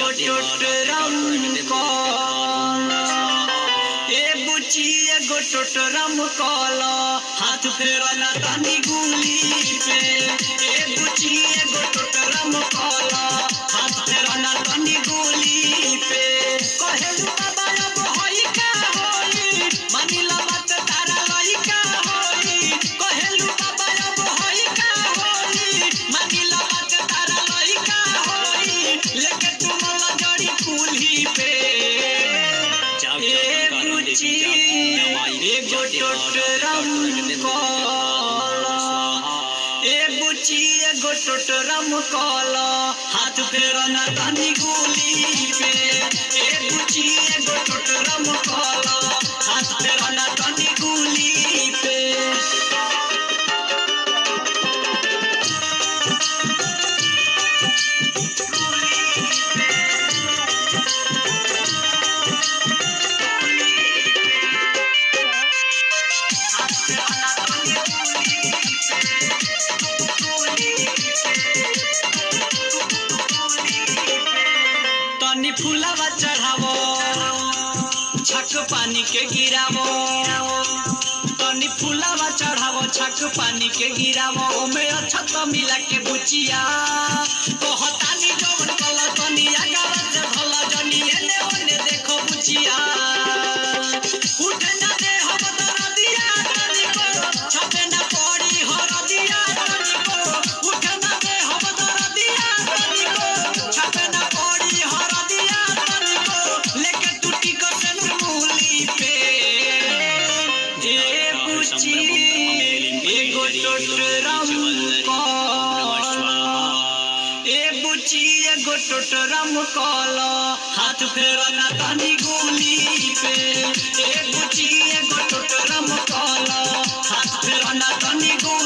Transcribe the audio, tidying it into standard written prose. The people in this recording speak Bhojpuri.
एगो टोटरम कॉल ए बुची एगो टोटरम कॉल हाथ फेरना तनी गुली पे ए बुची एगो टोटरम कॉल हाथ फेरना तनी गुली पे कहेलू बाबा अब होई का होई मानिला बात तारा लइका होई कहेलू बाबा अब होई का होई मानिला बात तारा लइका होई लेके तुम लजड़ी कुल्ही पे ए बुची एगो टोटरम कॉल ए बुची एगो टोटरम कॉल हाथ फेरना तनी गुली पे ए बुची एगो टोटरम कॉल हाथ फेरना तनी गुली पे तनी फुलावा चढ़ावो छक पानी के गिरावो तनी फुलावा चढ़ावो छक पानी के गिरावो ओमे अच्छा तो मिला के बुचिया कहतानी जवन कल तनी आगावा से भला जनी एने ओने देखो बुचिया उठे ना दे हम दरदिया तनी को छपे ना पड़ी हरदिया तनी को उठे ना दे हम दरदिया तनी को छपे ना पड़ी हरदिया तनी को लेके टूटी को तनु मूली पे ए बुची एगो टोटरम कॉल ए बुची एगो टोटरम कॉल हाथ फेरना तनी गुली पे ए बुची एगो टोटरम कॉल हाथ फेरना तनी गुली